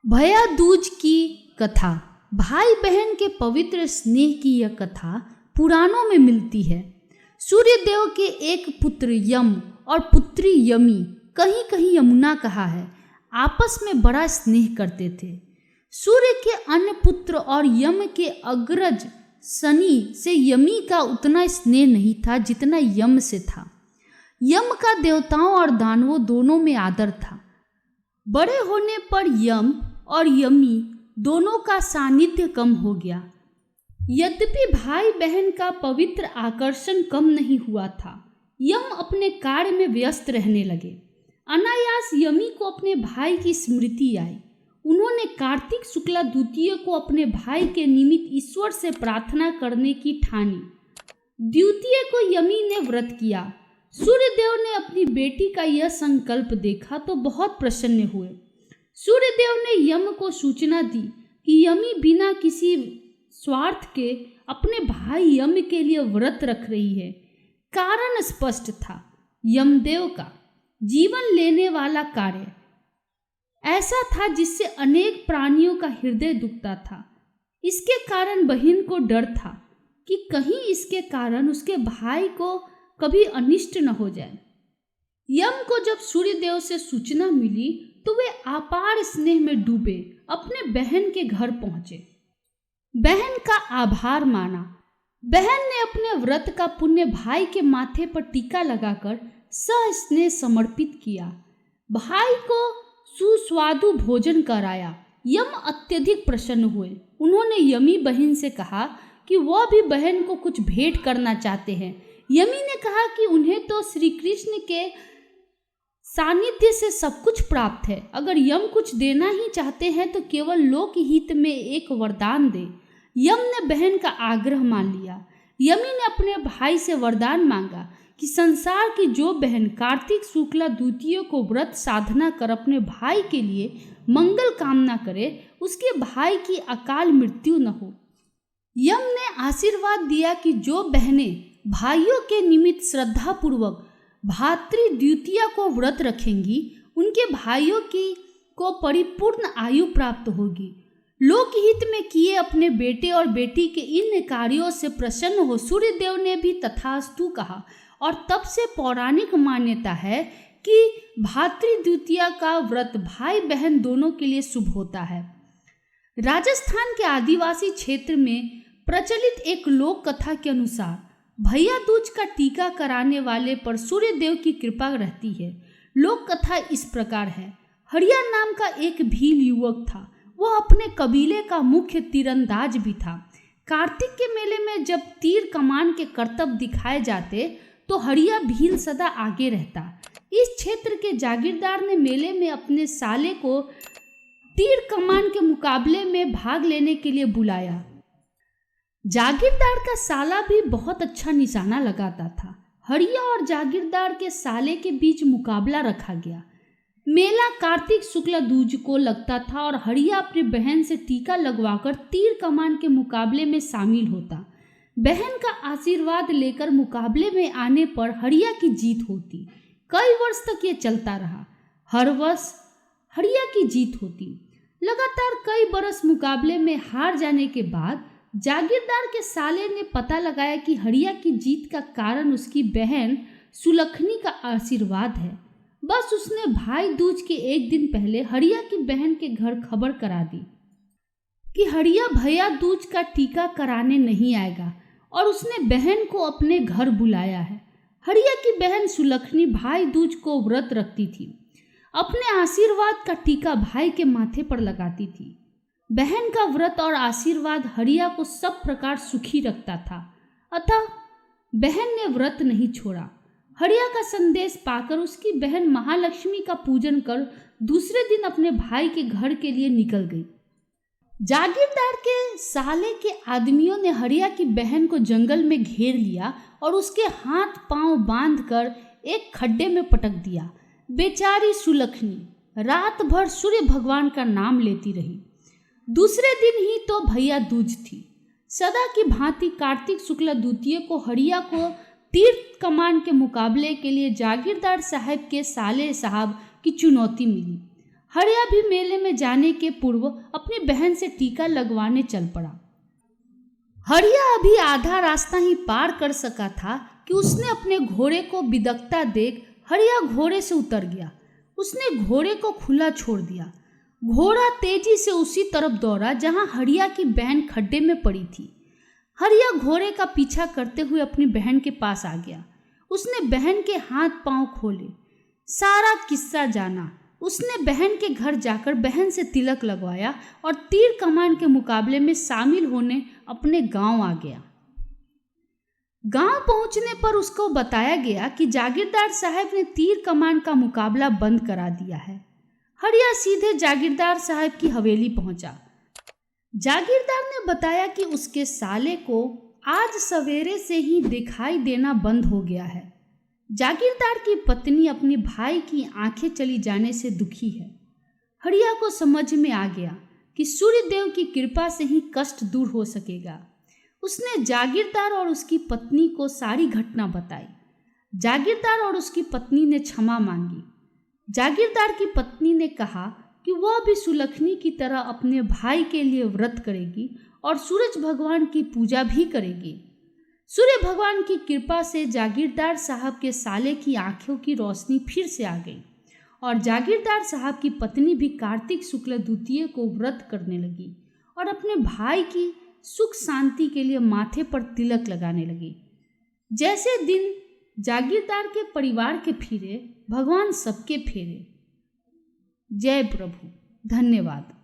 भैया दूज की कथा। भाई बहन के पवित्र स्नेह की यह कथा पुराणों में मिलती है। सूर्यदेव के एक पुत्र यम और पुत्री यमी, कहीं कहीं यमुना कहा है, आपस में बड़ा स्नेह करते थे। सूर्य के अन्य पुत्र और यम के अग्रज शनि से यमी का उतना स्नेह नहीं था जितना यम से था। यम का देवताओं और दानवों दोनों में आदर था। बड़े होने पर यम और यमी दोनों का सानिध्य कम हो गया। यद्यपि भाई बहन का पवित्र आकर्षण कम नहीं हुआ था। यम अपने कार्य में व्यस्त रहने लगे। अनायास यमी को अपने भाई की स्मृति आई। उन्होंने कार्तिक शुक्ला द्वितीय को अपने भाई के निमित्त ईश्वर से प्रार्थना करने की ठानी। द्वितीय को यमी ने व्रत किया। सूर्यदेव ने अपनी बेटी का यह संकल्प देखा तो बहुत प्रसन्न हुए। सूर्यदेव ने यम को सूचना दी कि यमी बिना किसी स्वार्थ के अपने भाई यम के लिए व्रत रख रही है। कारण स्पष्ट था, यमदेव का जीवन लेने वाला कार्य ऐसा था जिससे अनेक प्राणियों का हृदय दुखता था। इसके कारण बहन को डर था कि कहीं इसके कारण उसके भाई को कभी अनिष्ट न हो जाए। यम को जब सूर्यदेव से सूचना मिली तो वे अपार स्नेह में डूबे अपने बहन के घर पहुंचे। बहन का आभार माना। बहन ने अपने व्रत का पुण्य भाई के माथे पर टीका लगाकर सस्नेह समर्पित किया। भाई को सुस्वादु भोजन कराया। यम अत्यधिक प्रसन्न हुए। उन्होंने यमी बहन से कहा कि वह भी बहन को कुछ भेंट करना चाहते हैं। यमी ने कहा कि उन्हें तो श्री कृष्ण के सानिध्य से सब कुछ प्राप्त है। अगर यम कुछ देना ही चाहते हैं तो केवल लोक हित में एक वरदान दे। यम ने बहन का आग्रह मान लिया। यमी ने अपने भाई से वरदान मांगा कि संसार की जो बहन कार्तिक शुक्ला द्वितीय को व्रत साधना कर अपने भाई के लिए मंगल कामना करे, उसके भाई की अकाल मृत्यु न हो। यम ने आशीर्वाद दिया कि जो बहनें भाइयों के निमित्त श्रद्धा पूर्वक भातृ द्वितीया को व्रत रखेंगी, उनके भाइयों की को परिपूर्ण आयु प्राप्त होगी। लोकहित में किए अपने बेटे और बेटी के इन कार्यों से प्रसन्न हो सूर्यदेव ने भी तथास्तु कहा। और तब से पौराणिक मान्यता है कि भातृ द्वितीया का व्रत भाई बहन दोनों के लिए शुभ होता है। राजस्थान के आदिवासी क्षेत्र में प्रचलित एक लोक कथा के अनुसार भैया दूज का टीका कराने वाले पर सूर्यदेव की कृपा रहती है। लोक कथा इस प्रकार है। हरिया नाम का एक भील युवक था। वह अपने कबीले का मुख्य तीरंदाज भी था। कार्तिक के मेले में जब तीर कमान के करतब दिखाए जाते तो हरिया भील सदा आगे रहता। इस क्षेत्र के जागीरदार ने मेले में अपने साले को तीर कमान के मुकाबले में भाग लेने के लिए बुलाया। जागीरदार का साला भी बहुत अच्छा निशाना लगाता था। हरिया और जागीरदार के साले के बीच मुकाबला रखा गया। मेला कार्तिक शुक्ला दूज को लगता था और हरिया अपनी बहन से टीका लगवाकर तीर कमान के मुकाबले में शामिल होता। बहन का आशीर्वाद लेकर मुकाबले में आने पर हरिया की जीत होती। कई वर्ष तक ये चलता रहा। हर वर्ष हरिया की जीत होती। लगातार कई बरस मुकाबले में हार जाने के बाद जागीरदार के साले ने पता लगाया कि हरिया की जीत का कारण उसकी बहन सुलखनी का आशीर्वाद है। बस उसने भाई दूज के एक दिन पहले हरिया की बहन के घर खबर करा दी कि हरिया भैया दूज का टीका कराने नहीं आएगा और उसने बहन को अपने घर बुलाया है। हरिया की बहन सुलखनी भाई दूज को व्रत रखती थी। अपने आशीर्वाद का टीका भाई के माथे पर लगाती थी। बहन का व्रत और आशीर्वाद हरिया को सब प्रकार सुखी रखता था। अतः बहन ने व्रत नहीं छोड़ा। हरिया का संदेश पाकर उसकी बहन महालक्ष्मी का पूजन कर दूसरे दिन अपने भाई के घर के लिए निकल गई। जागीरदार के साले के आदमियों ने हरिया की बहन को जंगल में घेर लिया और उसके हाथ पांव बांधकर एक खड्डे में पटक दिया। बेचारी सुलखनी रात भर सूर्य भगवान का नाम लेती रही। दूसरे दिन ही तो भैया दूज थी। सदा की भांति कार्तिक शुक्ला द्वितीय को हरिया को तीर कमान के मुकाबले के लिए जागीरदार साहब के साले साहब की चुनौती मिली। हरिया भी मेले में जाने के पूर्व अपनी बहन से टीका लगवाने चल पड़ा। हरिया अभी आधा रास्ता ही पार कर सका था कि उसने अपने घोड़े को बिदकता देख हरिया घोड़े से उतर गया। उसने घोड़े को खुला छोड़ दिया। घोड़ा तेजी से उसी तरफ दौड़ा जहां हरिया की बहन खड्डे में पड़ी थी। हरिया घोड़े का पीछा करते हुए अपनी बहन के पास आ गया। उसने बहन के हाथ पांव खोले, सारा किस्सा जाना। उसने बहन के घर जाकर बहन से तिलक लगवाया और तीर कमान के मुकाबले में शामिल होने अपने गांव आ गया। गांव पहुंचने पर उसको बताया गया कि जागीरदार साहब ने तीर कमान का मुकाबला बंद करा दिया है। हरिया सीधे जागीरदार साहब की हवेली पहुंचा। जागीरदार ने बताया कि उसके साले को आज सवेरे से ही दिखाई देना बंद हो गया है। जागीरदार की पत्नी अपने भाई की आंखें चली जाने से दुखी है। हरिया को समझ में आ गया कि सूर्यदेव की कृपा से ही कष्ट दूर हो सकेगा। उसने जागीरदार और उसकी पत्नी को सारी घटना बताई। जागीरदार और उसकी पत्नी ने क्षमा मांगी। जागीरदार की पत्नी ने कहा कि वह भी सुलखनी की तरह अपने भाई के लिए व्रत करेगी और सूरज भगवान की पूजा भी करेगी। सूर्य भगवान की कृपा से जागीरदार साहब के साले की आंखों की रोशनी फिर से आ गई और जागीरदार साहब की पत्नी भी कार्तिक शुक्ल द्वितीय को व्रत करने लगी और अपने भाई की सुख शांति के लिए माथे पर तिलक लगाने लगी। जैसे दिन जागीरदार के परिवार के फिरे, भगवान सबके फेरे। जय प्रभु। धन्यवाद।